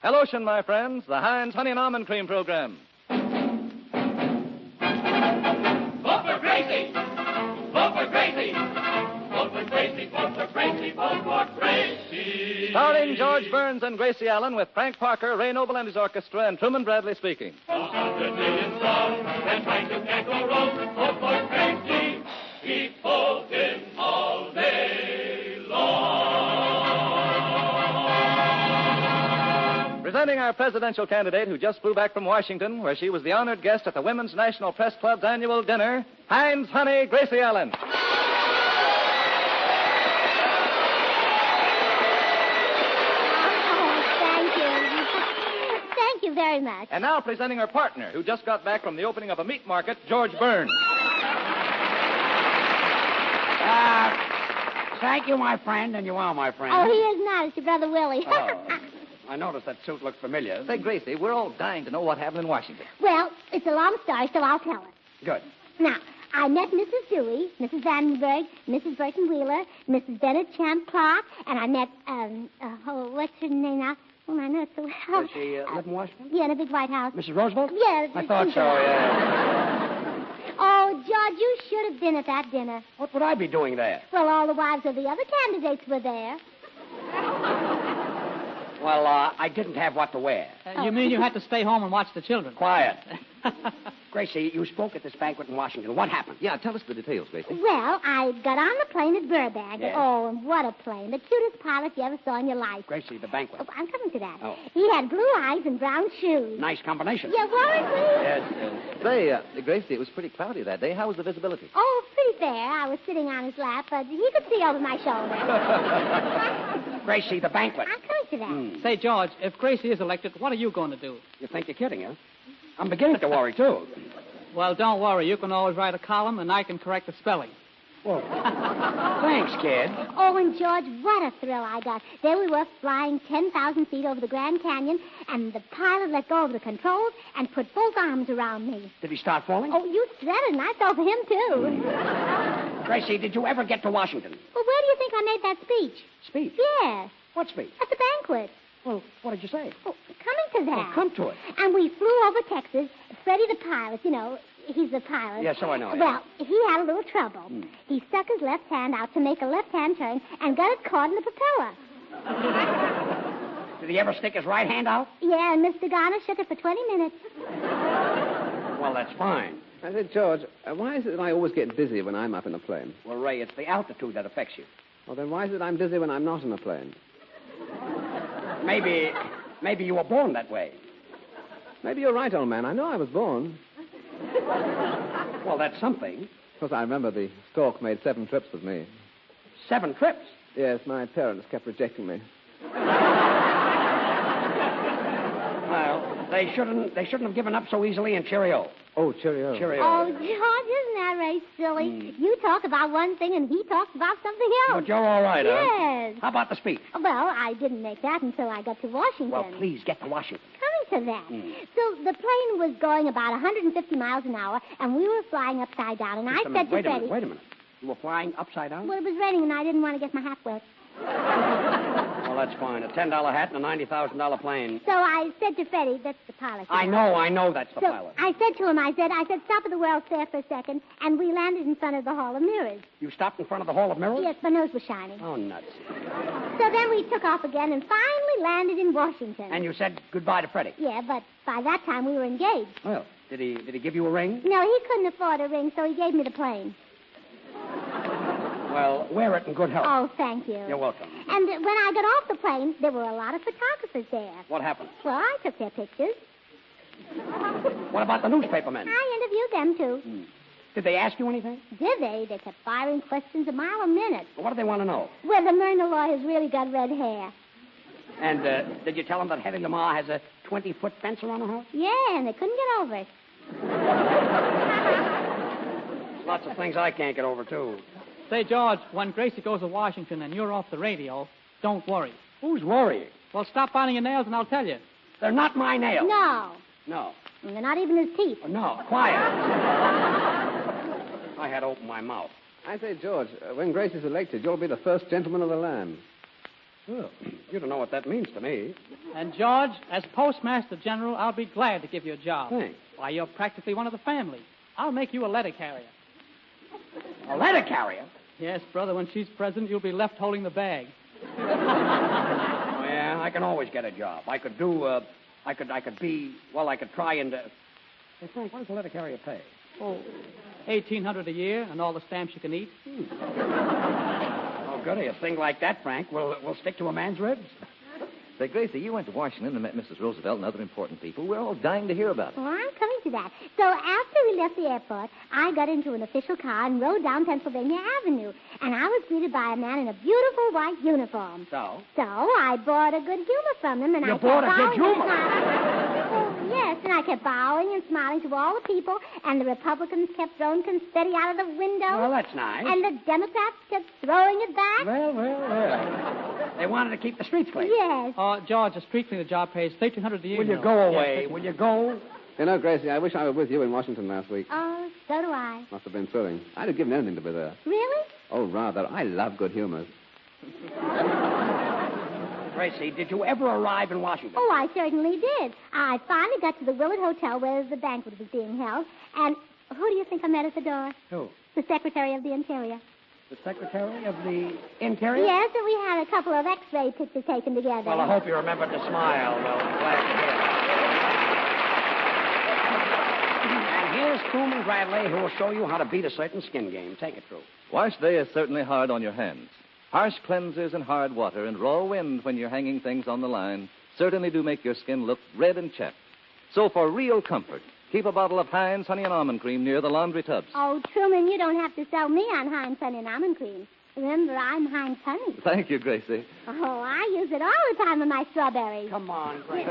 Hellotion, my friends, the Heinz Honey and Almond Cream program. Vote for Gracie! Vote for Gracie! Vote for Gracie! Vote for Gracie! Vote for Gracie! Starring George Burns and Gracie Allen with Frank Parker, Ray Noble and his orchestra, and Truman Bradley speaking. 100 million strong, and trying to can't go wrong. Vote for Gracie! Keep voting all day long. Presenting our presidential candidate who just flew back from Washington, where she was the honored guest at the Women's National Press Club's annual dinner, Heinz Honey, Gracie Allen. Thank you very much. And now presenting her partner, who just got back from the opening of a meat market, George Burns. Thank you, my friend, and you are my friend. Oh, he is not. It's your brother Willie. Oh, I noticed that suit looked familiar. Say, Gracie, we're all dying to know what happened in Washington. Well, it's a long story, so I'll tell it. Good. Now, I met Mrs. Dewey, Mrs. Vandenberg, Mrs. Burton Wheeler, Mrs. Bennett Champ Clark, and I met, what's her name now? Oh, I know it so well. Does she live in Washington? Yeah, in a big white house. Mrs. Roosevelt? Yeah. I thought so, yeah. Oh, George, you should have been at that dinner. What would I be doing there? Well, all the wives of the other candidates were there. Well, I didn't have what to wear. You mean you had to stay home and watch the children? Quiet. Gracie, you spoke at this banquet in Washington. What happened? Yeah, tell us the details, Gracie. Well, I got on the plane at Burbank. Yes. Oh, and what a plane. The cutest pilot you ever saw in your life. Gracie, the banquet. Oh, I'm coming to that. Oh. He had blue eyes and brown shoes. Nice combination. Yeah, Warren, please? Yes. Say, Gracie, it was pretty cloudy that day. How was the visibility? Oh, pretty fair. I was sitting on his lap, but he could see over my shoulder. Gracie, the banquet. I'm coming to that. Say, George, if Gracie is elected, what are you going to do? You think you're kidding, huh? I'm beginning to worry, too. Well, don't worry. You can always write a column, and I can correct the spelling. Well, thanks, kid. Oh, and George, what a thrill I got. There we were flying 10,000 feet over the Grand Canyon, and the pilot let go of the controls and put both arms around me. Did he start falling? Oh, you said it, and I fell for him, too. Gracie, did you ever get to Washington? Well, where do you think I made that speech? Speech? Yes, What speech? at the banquet. Well, what did you say? Oh, coming to that. Well, come to it. And we flew over Texas. Freddie the pilot, you know, he's the pilot. Yes, so I know. Well, he had a little trouble. He stuck his left hand out to make a left-hand turn and got it caught in the propeller. Did he ever stick his right hand out? Yeah, and Mr. Garner shook it for 20 minutes. Well, that's fine. I said, George, why is it that I always get dizzy when I'm up in a plane? Well, Ray, it's the altitude that affects you. Well, then why is it I'm dizzy when I'm not in a plane? Maybe you were born that way. Maybe you're right, old man. I know I was born. Well, that's something. Of course, I remember the stork made 7 trips with me. 7 trips. Yes, my parents kept rejecting me. Well, they shouldn't have given up so easily, and cheerio. Oh, cheerio. Cheerio. Oh, George, isn't that Ray silly? You talk about one thing and he talks about something else. But you're all right, huh? Yes. How about the speech? Well, I didn't make that until I got to Washington. Well, please get to Washington. Coming to that. So the plane was going about 150 miles an hour, and we were flying upside down, and I said to Freddie... Wait a minute. You were flying upside down? Well, it was raining, and I didn't want to get my hat wet. Well, that's fine. A $10 hat and a $90,000 plane. So I said to Freddie, that's the pilot. I know that's the so pilot. I said to him, I said, stop at the World's Fair for a second, and we landed in front of the Hall of Mirrors. You stopped in front of the Hall of Mirrors? Yes, my nose was shining. Oh, nuts. So then we took off again and finally landed in Washington. And you said goodbye to Freddie? Yeah, but by that time we were engaged. Well, did he give you a ring? No, he couldn't afford a ring, so he gave me the plane. Well, wear it in good health. Oh, thank you. You're welcome. And when I got off the plane, there were a lot of photographers there. What happened? Well, I took their pictures. What about the newspapermen? I interviewed them, too. Did they ask you anything? Did they? They kept firing questions a mile a minute. Well, what do they want to know? Whether Myrna Loy has really got red hair. And did you tell them that Hetty Lamar has a 20-foot fence around her house? Yeah, and they couldn't get over it. Lots of things I can't get over, too. Say, George, when Gracie goes to Washington and you're off the radio, don't worry. Who's worrying? Well, stop biting your nails and I'll tell you. They're not my nails. No. No. And they're not even his teeth. Oh, no. Quiet. I had to open my mouth. I say, George, when Grace is elected, you'll be the first gentleman of the land. Well, you don't know what that means to me. And, George, as Postmaster General, I'll be glad to give you a job. Thanks. Why, you're practically one of the family. I'll make you a letter carrier. A letter carrier? Yes, brother, when she's present, you'll be left holding the bag. Oh, yeah, I can always get a job. I could try and... Hey, Frank, what does a letter carrier pay? Oh, $1,800 a year and all the stamps you can eat. Oh, goody, a thing like that, Frank, will stick to a man's ribs. Say, Gracie, you went to Washington and met Mrs. Roosevelt and other important people. We're all dying to hear about it. Well, I'm coming to that. So after we left the airport, I got into an official car and rode down Pennsylvania Avenue. And I was greeted by a man in a beautiful white uniform. So? So I bought a good humor from him, and You I bought a kept good bowing and humor? smiling. Oh, yes, and I kept bowing and smiling to all the people, and the Republicans kept throwing confetti out of the window. Well, that's nice. And the Democrats kept throwing it back. Well. They wanted to keep the streets clean. Yes. George, a street cleaner job pays $1,300 a year. Will you know. go away? Yes, Will you go? You know, Gracie, I wish I were with you in Washington last week. Oh, so do I. Must have been thrilling. I'd have given anything to be there. Really? Oh, rather. I love good humor. Gracie, did you ever arrive in Washington? Oh, I certainly did. I finally got to the Willard Hotel where the banquet was being held. And who do you think I met at the door? Who? The Secretary of the Interior. The Secretary of the Interior? Yes, and we had a couple of X-ray pictures taken together. Well, I hope you remembered to smile. Well, I'm glad to hear that. And here's Truman Bradley, who will show you how to beat a certain skin game. Take it, True. Wash day is certainly hard on your hands. Harsh cleansers and hard water and raw wind when you're hanging things on the line certainly do make your skin look red and chapped. So for real comfort, keep a bottle of Heinz Honey and Almond Cream near the laundry tubs. Oh, Truman, you don't have to sell me on Heinz Honey and Almond Cream. Remember, I'm Heinz Honey. Thank you, Gracie. Oh, I use it all the time on my strawberries. Come on, Gracie.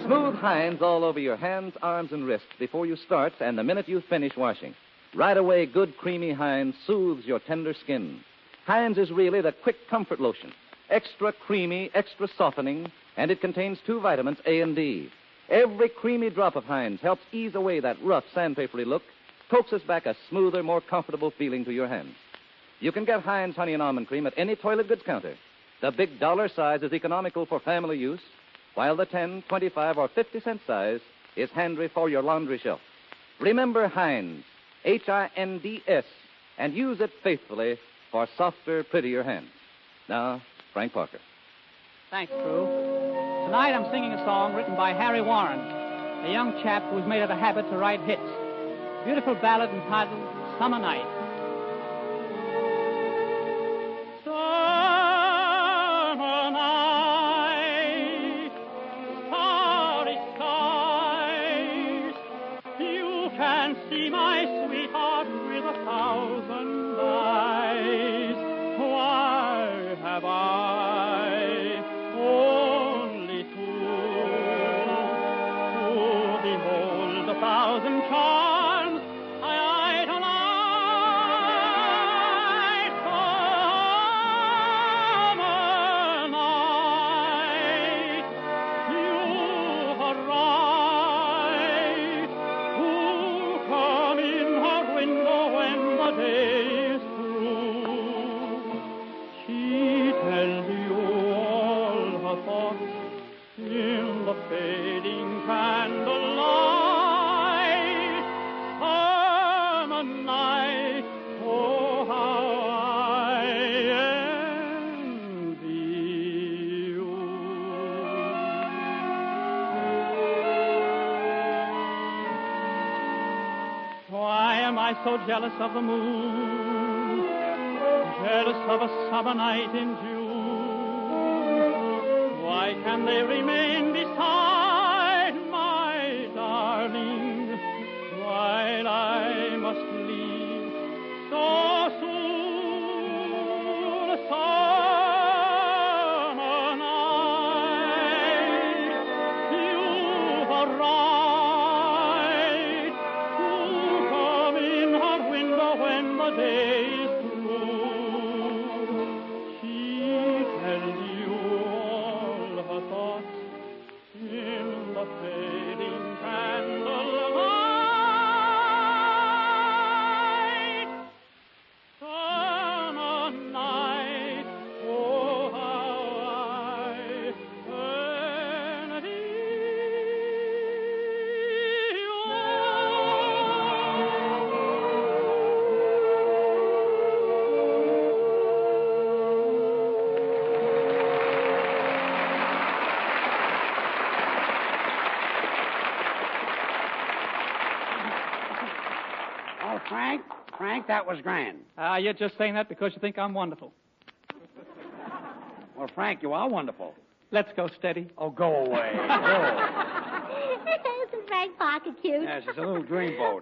Smooth Heinz all over your hands, arms, and wrists before you start and the minute you finish washing. Right away, good creamy Heinz soothes your tender skin. Heinz is really the quick comfort lotion. Extra creamy, extra softening, and it contains 2 vitamins, A and D. Every creamy drop of Heinz helps ease away that rough, sandpapery look, coaxes back a smoother, more comfortable feeling to your hands. You can get Heinz Honey and Almond Cream at any toilet goods counter. The big dollar size is economical for family use, while the 10, 25, or 50-cent size is handy for your laundry shelf. Remember Heinz, H-I-N-D-S, and use it faithfully for softer, prettier hands. Now, Frank Parker. Thanks, Prue. Tonight I'm singing a song written by Harry Warren, a young chap who's made it a habit to write hits. Beautiful ballad entitled Summer Night. Summer night, starry skies, you can see my sweetheart with 1,000 eyes. Why have I only two to behold 1,000 charms I idolize? Summer night, you arrive. Who come in her window when the day is through? She tells you all her thoughts in the fading candlelight. Summer night, oh how I envy you. Why am I so jealous of the moon? Jealous of a summer night in June. Why can they remain beside my darling while I must leave so soon? Summer night, you've arrived. Who come in her window when the day is through? She tells you all her thoughts in Frank, that was grand. You're just saying that because you think I'm wonderful. Well, Frank, you are wonderful. Let's go, Steady. Oh, go away. Go. Isn't Frank Parker cute? Yes, it's a little dreamboat.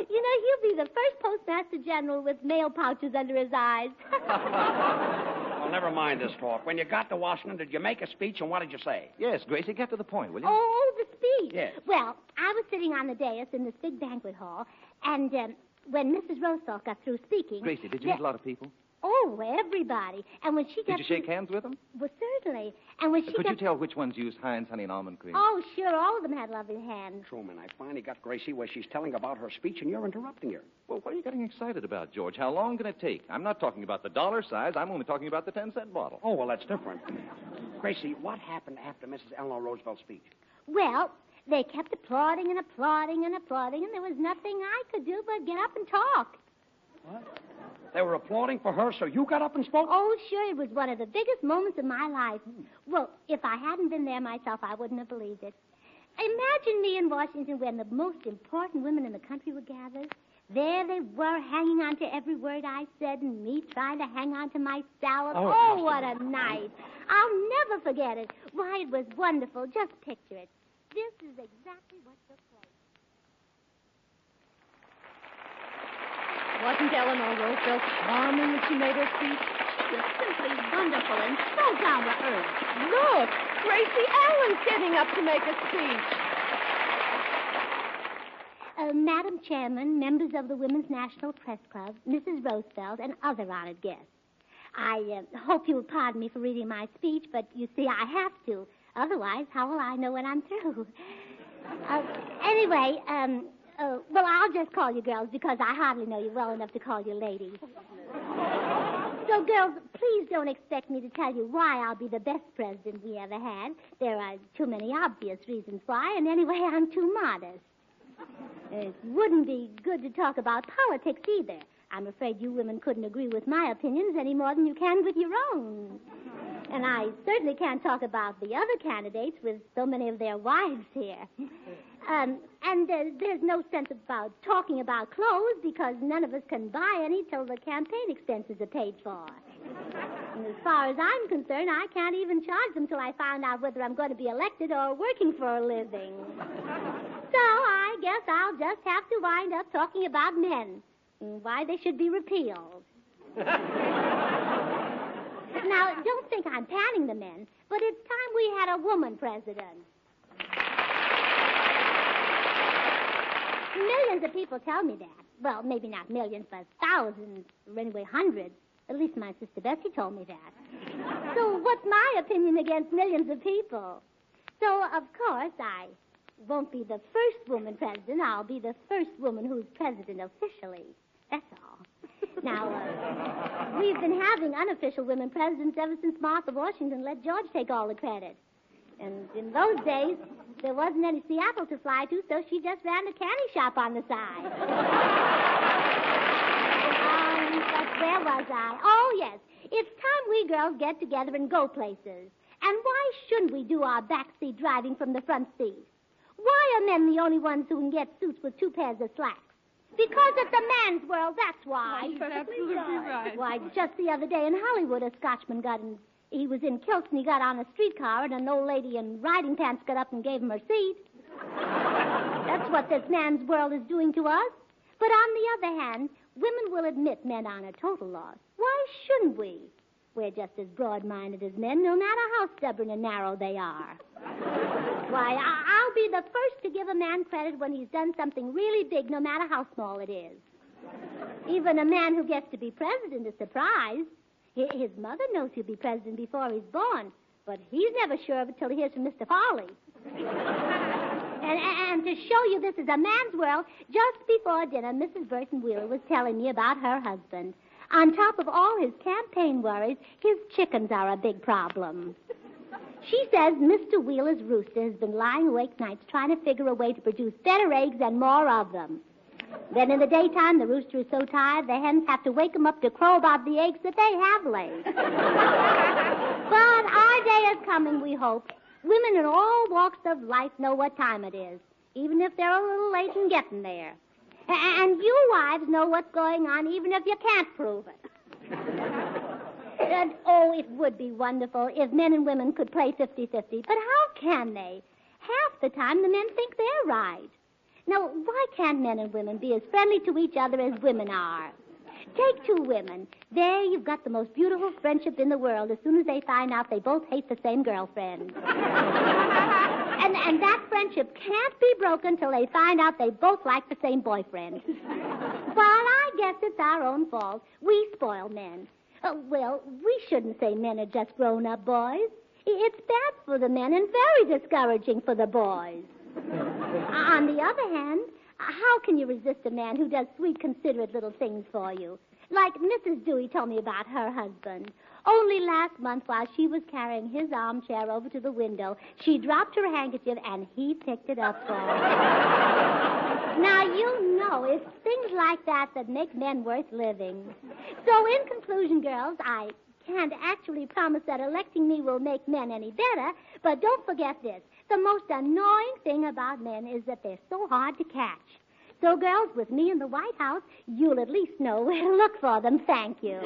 He'll be the first Postmaster General with mail pouches under his eyes. Well, never mind this talk. When you got to Washington, did you make a speech, and what did you say? Yes, Gracie, get to the point, will you? Oh, the speech. Yes. Well, I was sitting on the dais in this big banquet hall, and when Mrs. Rostock got through speaking... Gracie, did you meet a lot of people? Oh, everybody. And when she got... Did you shake hands with them? Well, certainly. And when she Could got... you tell which ones used Heinz honey and almond cream? Oh, sure. All of them had lovely hands. Truman, I finally got Gracie where she's telling about her speech, and you're interrupting her. Well, what are you getting excited about, George? How long can it take? I'm not talking about the dollar size. I'm only talking about the 10-cent bottle. Oh, well, that's different. Gracie, what happened after Mrs. Eleanor Roosevelt's speech? Well, they kept applauding and applauding and applauding, and there was nothing I could do but get up and talk. What? They were applauding for her, so you got up and spoke? Oh, sure. It was one of the biggest moments of my life. Well, if I hadn't been there myself, I wouldn't have believed it. Imagine me in Washington when the most important women in the country were gathered. There they were, hanging on to every word I said, and me trying to hang on to my salad. Oh, what a night. I'll never forget it. Why, it was wonderful. Just picture it. This is exactly what took place. Wasn't Eleanor Roosevelt charming when she made her speech? She was simply wonderful and so down to earth. Look, Gracie Allen's getting up to make a speech. Madam Chairman, members of the Women's National Press Club, Mrs. Roosevelt, and other honored guests. I hope you will pardon me for reading my speech, but you see, I have to. Otherwise, how will I know when I'm through? Anyway, well, I'll just call you girls because I hardly know you well enough to call you ladies. So, girls, please don't expect me to tell you why I'll be the best president we ever had. There are too many obvious reasons why, and anyway, I'm too modest. It wouldn't be good to talk about politics either. I'm afraid you women couldn't agree with my opinions any more than you can with your own. And I certainly can't talk about the other candidates with so many of their wives here. And there's no sense about talking about clothes because none of us can buy any till the campaign expenses are paid for. And as far as I'm concerned, I can't even charge them till I find out whether I'm going to be elected or working for a living. So I guess I'll just have to wind up talking about men and why they should be repealed. Now, don't think I'm panning the men, but it's time we had a woman president. Millions of people tell me that. Well, maybe not millions, but thousands, or anyway, hundreds. At least my sister Bessie told me that. So what's my opinion against millions of people? So, of course, I won't be the first woman president. I'll be the first woman who's president officially. That's all. Now, we've been having unofficial women presidents ever since Martha Washington let George take all the credit. And in those days, there wasn't any Seattle to fly to, so she just ran a candy shop on the side. But where was I? Oh, yes. It's time we girls get together and go places. And why shouldn't we do our backseat driving from the front seat? Why are men the only ones who can get suits with 2 pairs of slacks? Because it's a man's world, that's why. She's absolutely right. Why, just the other day in Hollywood, a Scotchman he was in kilts and he got on a streetcar and an old lady in riding pants got up and gave him her seat. That's what this man's world is doing to us. But on the other hand, women will admit men aren't a total loss. Why shouldn't we? We're just as broad-minded as men, no matter how stubborn and narrow they are. Why, I'll be the first to give a man credit when he's done something really big, no matter how small it is. Even a man who gets to be president is surprised. His mother knows he'll be president before he's born, but he's never sure of it till he hears from Mr. Farley. And to show you this is a man's world, just before dinner, Mrs. Burton Wheeler was telling me about her husband. On top of all his campaign worries, his chickens are a big problem. She says Mr. Wheeler's rooster has been lying awake nights trying to figure a way to produce better eggs and more of them. Then in the daytime, the rooster is so tired, the hens have to wake him up to crow about the eggs that they have laid. But our day is coming, we hope. Women in all walks of life know what time it is, even if they're a little late in getting there. And you wives know what's going on even if you can't prove it. And, oh, it would be wonderful if men and women could play 50-50. But how can they? Half the time the men think they're right. Now, why can't men and women be as friendly to each other as women are? Take two women. There you've got the most beautiful friendship in the world as soon as they find out they both hate the same girlfriend. And that friendship can't be broken till they find out they both like the same boyfriend. But I guess it's our own fault. We spoil men. Well, we shouldn't say men are just grown-up boys. It's bad for the men and very discouraging for the boys. On the other hand, how can you resist a man who does sweet, considerate little things for you? Like Mrs. Dewey told me about her husband. Only last month, while she was carrying his armchair over to the window, she dropped her handkerchief, and he picked it up for her. Now, you know, it's things like that that make men worth living. So, in conclusion, girls, I can't actually promise that electing me will make men any better, but don't forget this. The most annoying thing about men is that they're so hard to catch. So, girls, with me in the White House, you'll at least know where to look for them. Thank you.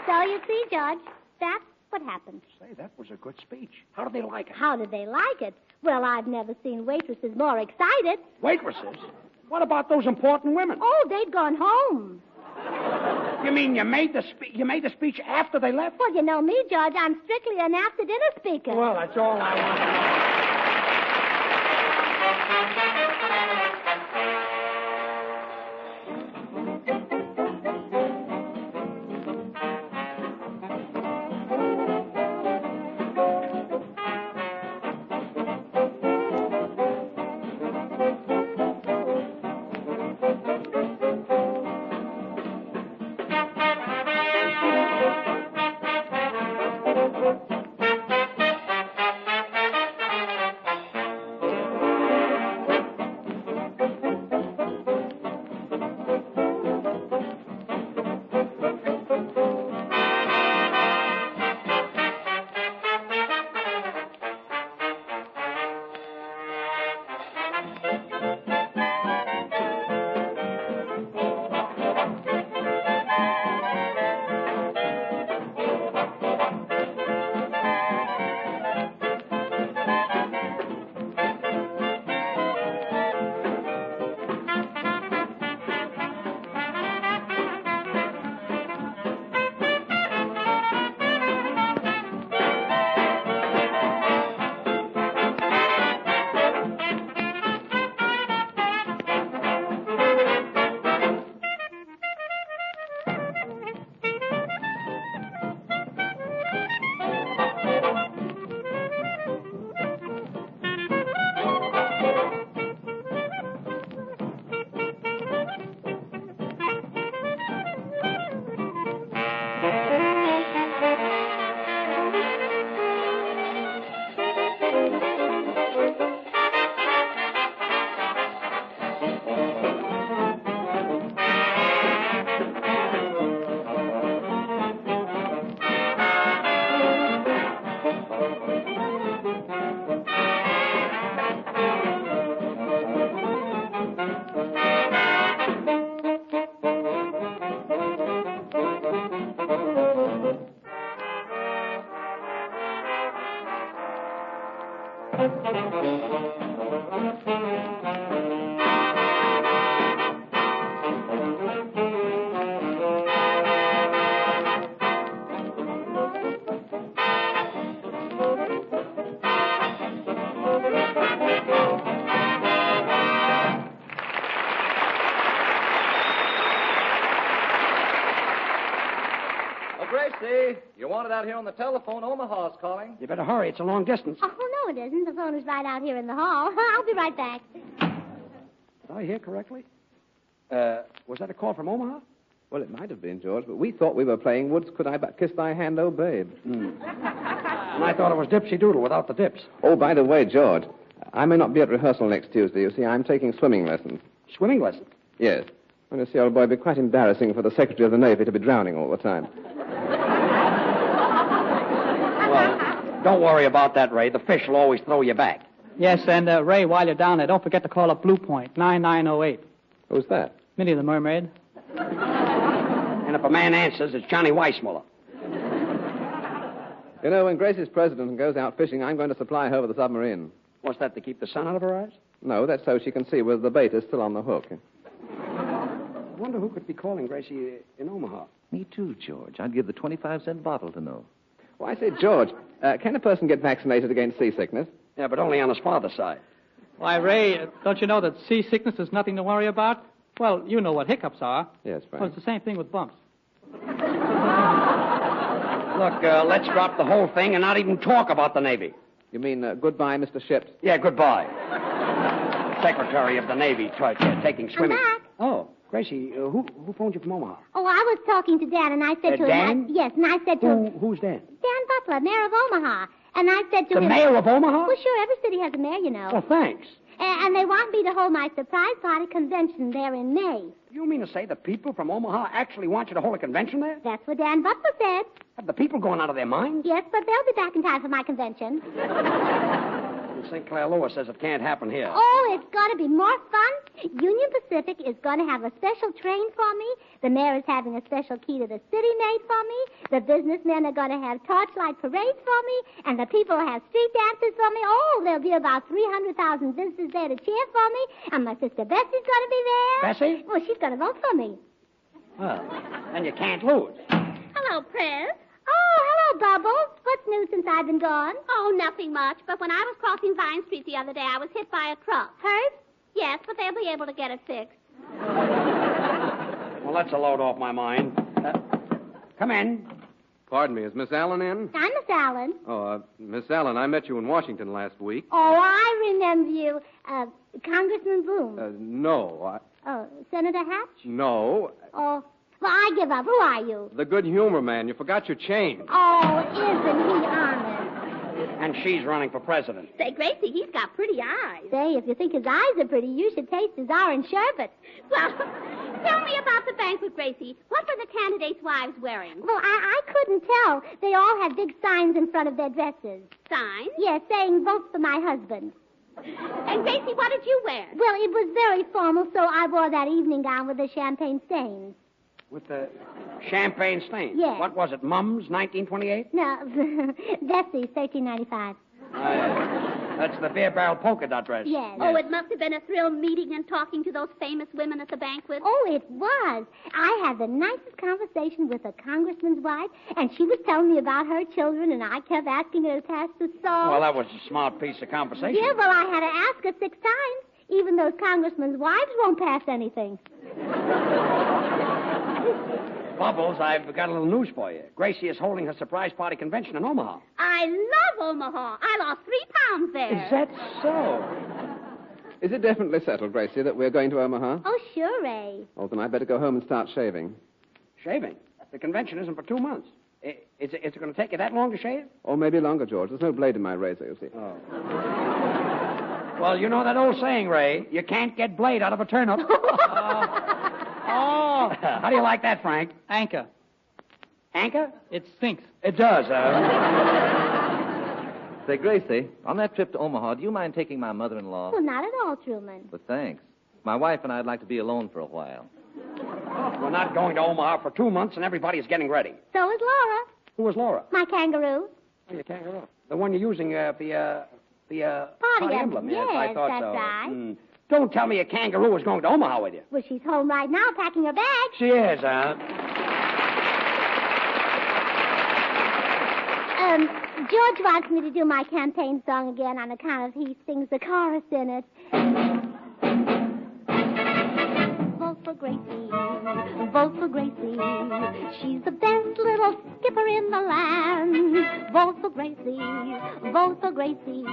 So, you see, George, that's what happened. Say, that was a good speech. How did they like it? How did they like it? Well, I've never seen waitresses more excited. Waitresses? What about those important women? Oh, they'd gone home. You mean you made the speech after they left? Well, you know me, George. I'm strictly an after-dinner speaker. Well, that's all I want. Gracie, you wanted out here on the telephone. Omaha's calling. You better hurry. It's a long distance. Oh, no, it isn't. The phone is right out here in the hall. I'll be right back. Did I hear correctly? Was that a call from Omaha? Well, it might have been, George, but we thought we were playing Woods Could I But Kiss Thy Hand, Oh Babe. And I thought it was Dipsy Doodle without the dips. Oh, by the way, George, I may not be at rehearsal next Tuesday. You see, I'm taking swimming lessons. Swimming lessons? Yes. Well, you see, old boy, it'd be quite embarrassing for the Secretary of the Navy to be drowning all the time. Don't worry about that, Ray. The fish will always throw you back. Yes, and Ray, while you're down there, don't forget to call up Blue Point, 9908. Who's that? Minnie the Mermaid. And if a man answers, it's Johnny Weissmuller. You know, when Gracie's president and goes out fishing, I'm going to supply her with a submarine. What's that, to keep the sun out of her eyes? No, that's so she can see whether the bait is still on the hook. I wonder who could be calling Gracie in Omaha. Me too, George. I'd give the 25-cent bottle to know. Well, I say, George, can a person get vaccinated against seasickness? Yeah, but only on his father's side. Why, Ray, don't you know that seasickness is nothing to worry about? Well, you know what hiccups are. Yes, Frank. Well, it's the same thing with bumps. Look, let's drop the whole thing and not even talk about the Navy. You mean goodbye, Mr. Ships? Yeah, goodbye. Secretary of the Navy taking swimming. I'm back. Oh, Gracie, who phoned you from Omaha? Oh, I was talking to Dan, and I said to Dan? him... Yes, and I said to him... Who's Dan? Dan Butler, mayor of Omaha. And I said to The him... mayor of Omaha? Well, sure, every city has a mayor, you know. Oh, thanks. And they want me to hold my surprise party convention there in May. You mean to say the people from Omaha actually want you to hold a convention there? That's what Dan Butler said. Have the people gone out of their minds? Yes, but they'll be back in time for my convention. And St. Clair Lewis says it can't happen here. Oh, it's going to be more fun. Union Pacific is going to have a special train for me. The mayor is having a special key to the city made for me. The businessmen are going to have torchlight parades for me. And the people will have street dances for me. Oh, there'll be about 300,000 visitors there to cheer for me. And my sister Bessie's going to be there. Bessie? Well, she's going to vote for me. Well, then you can't lose. Hello, Pres. Oh, hello, Bubbles. What's new since I've been gone? Oh, nothing much. But when I was crossing Vine Street the other day, I was hit by a truck. Hurt? Yes, but they'll be able to get it fixed. Well, that's a load off my mind. Come in. Pardon me, is Miss Allen in? I'm Miss Allen. Oh, Miss Allen, I met you in Washington last week. Oh, I remember you. Congressman Bloom. No, Oh, Senator Hatch? no. Oh, well, I give up. Who are you? The good humor man. You forgot your change. Oh, isn't he honest? And she's running for president. Say, Gracie, he's got pretty eyes. Say, if you think his eyes are pretty, you should taste his orange sherbet. Well, tell me about the banquet, Gracie. What were the candidates' wives wearing? Well, I couldn't tell. They all had big signs in front of their dresses. Signs? Yes, saying, vote for my husband. And, Gracie, what did you wear? Well, it was very formal, so I wore that evening gown with the champagne stains. With the champagne stain. Yes. What was it, Mum's 1928? No, Bessie's 1395. That's the beer barrel polka dot dress. Yes. Oh, it must have been a thrill meeting and talking to those famous women at the banquet. Oh, it was. I had the nicest conversation with a congressman's wife, and she was telling me about her children, and I kept asking her to pass the salt. Well, that was a smart piece of conversation. Yeah, well, I had to ask her 6 times. Even those congressmen's wives won't pass anything. Bubbles, I've got a little news for you. Gracie is holding her surprise party convention in Omaha. I love Omaha. I lost 3 pounds there. Is that so? Is it definitely settled, Gracie, that we're going to Omaha? Oh, sure, Ray. Oh, then I'd better go home and start shaving. Shaving? The convention isn't for 2 months. Is it going to take you that long to shave? Or maybe longer, George. There's no blade in my razor, you see. Oh. Well, you know that old saying, Ray. You can't get blade out of a turnip. Oh, How do you like that, Frank? anchor. Anchor? It sinks. It does, Say, Gracie, on that trip to Omaha, do you mind taking my mother-in-law? Well, not at all, Truman. But thanks. My wife and I'd like to be alone for a while. We're not going to Omaha for 2 months, and everybody's getting ready. So is Laura, Who was Laura? my kangaroo. Oh, your kangaroo. The one you're using, the Party emblem. Yes, I thought that's so. right. Don't tell me a kangaroo is going to Omaha with you. Well, she's home right now packing her bag. She is, huh? George wants me to do my campaign song again on account of he sings the chorus in it. Vote for Gracie, vote for Gracie. She's the best little skipper in the land. Vote for Gracie, vote for Gracie.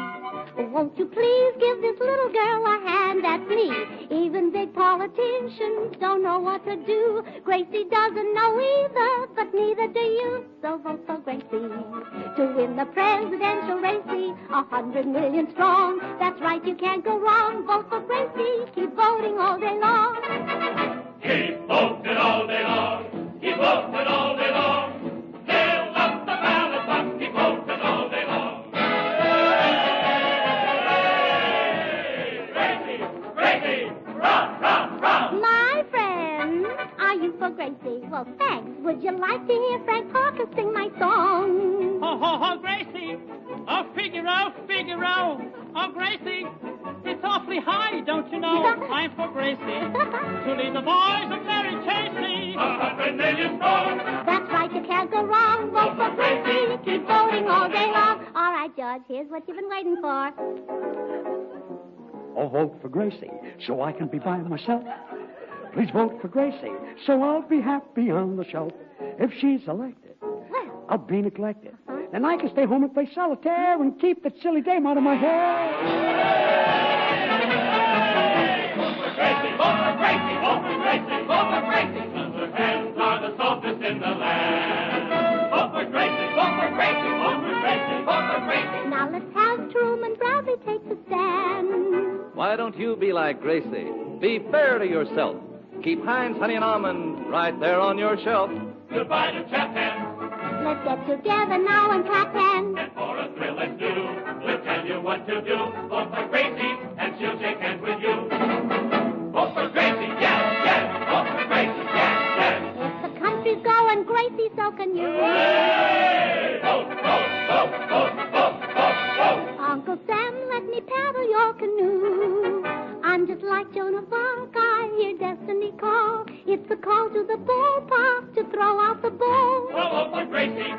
Won't you please give this little girl a hand? That's me. Even big politicians don't know what to do. Gracie doesn't know either, but neither do you. So vote for Gracie to win the presidential race. 100 million strong. That's right, you can't go wrong. Vote for Gracie. Keep voting all day long. Keep voting all day long. Keep voting all day long. Fill up the ballot box. Keep voting all day long. like to hear Frank Parker sing my song. Ho, ho, ho, Gracie. Oh, Figaro, Figaro. Oh, Gracie. It's awfully high, don't you know? I'm for Gracie. To lead the boys of Mary Chasey. 100 million strong. That's right, you can't go wrong. Vote for Gracie. Keep voting all day long. All right, George, here's what you've been waiting for. Oh, vote for Gracie, so I can be by myself. Please vote for Gracie, so I'll be happy on the shelf. If she's elected, I'll be neglected. Then I can stay home and play solitaire and keep that silly dame out of my hair. Vote for Gracie, vote for Gracie, vote for Gracie, vote for Gracie. 'Cause her hands are the softest in the land. Vote for Gracie, vote for Gracie, vote for Gracie, vote for Gracie. Now let's have Truman Bradley take the stand. Why don't you be like Gracie? Be fair to yourself. Keep Heinz Honey and Almond right there on your shelf. Goodbye to Chap Hands. Let's get together now and clap hands. And for a thrill let's do. We'll tell you what to do. Vote for Gracie, and she'll shake hands with you. Vote for Gracie, yes, yes. Vote for Gracie, yes, yes. If the country's going Gracie, so can you. Hey! Vote, vote, vote, vote, vote, vote, vote. Uncle Sam, let me paddle your canoe. I'm just like Joan of Arc, I hear destiny call. It's a call to the ballpark to throw out the ball. Well, vote for Gracie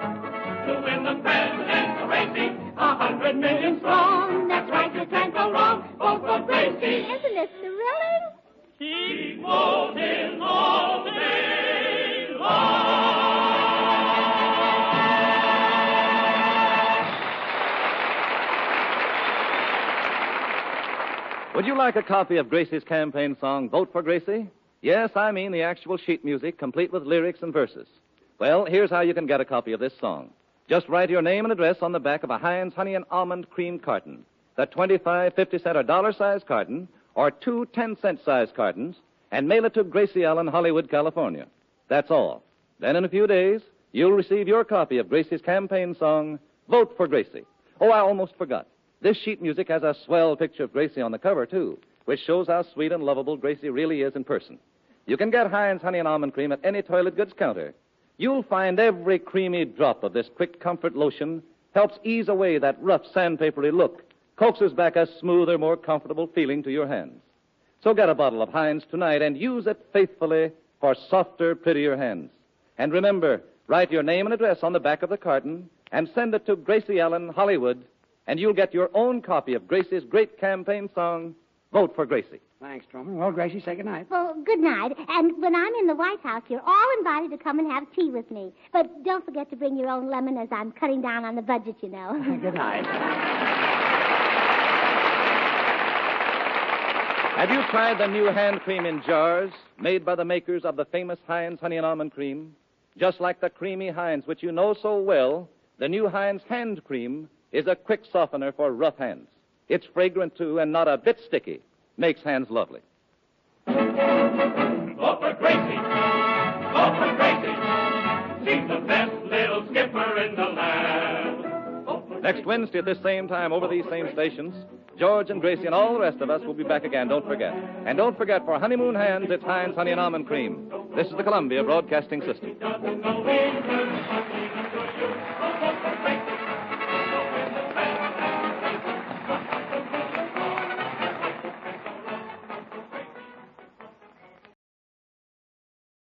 to win the presidential racing. 100 million strong. That's right, you can't go wrong. Vote for Gracie. Isn't it thrilling? Keep voting all day long. Would you like a copy of Gracie's campaign song, Vote for Gracie? Yes, I mean the actual sheet music, complete with lyrics and verses. Well, here's how you can get a copy of this song. Just write your name and address on the back of a Heinz Honey and Almond Cream carton. The 25, 50-cent, or dollar-size carton, or 2 10-cent size cartons, and mail it to Gracie Allen, Hollywood, California. That's all. Then in a few days, you'll receive your copy of Gracie's campaign song, Vote for Gracie. Oh, I almost forgot. This sheet music has a swell picture of Gracie on the cover, too, which shows how sweet and lovable Gracie really is in person. You can get Heinz Honey and Almond Cream at any toilet goods counter. You'll find every creamy drop of this quick comfort lotion helps ease away that rough sandpapery look, coaxes back a smoother, more comfortable feeling to your hands. So get a bottle of Heinz tonight and use it faithfully for softer, prettier hands. And remember, write your name and address on the back of the carton and send it to Gracie Allen, Hollywood, and you'll get your own copy of Gracie's great campaign song, Vote for Gracie. Thanks, Truman. Well, Gracie, say goodnight. Well, good night. And when I'm in the White House, you're all invited to come and have tea with me. But don't forget to bring your own lemon as I'm cutting down on the budget, you know. Good night. Have you tried the new hand cream in jars made by the makers of the famous Heinz Honey and Almond Cream? Just like the creamy Heinz, which you know so well, the new Heinz Hand Cream is a quick softener for rough hands. It's fragrant, too, and not a bit sticky. Makes hands lovely. Vote for Gracie. Vote for Gracie. She's the best little skipper in the land. Next Wednesday at this same time over these same stations, George and Gracie and all the rest of us will be back again, don't forget. And don't forget, for honeymoon hands, it's Heinz Honey and Almond Cream. This is the Columbia Broadcasting System. Doesn't know English.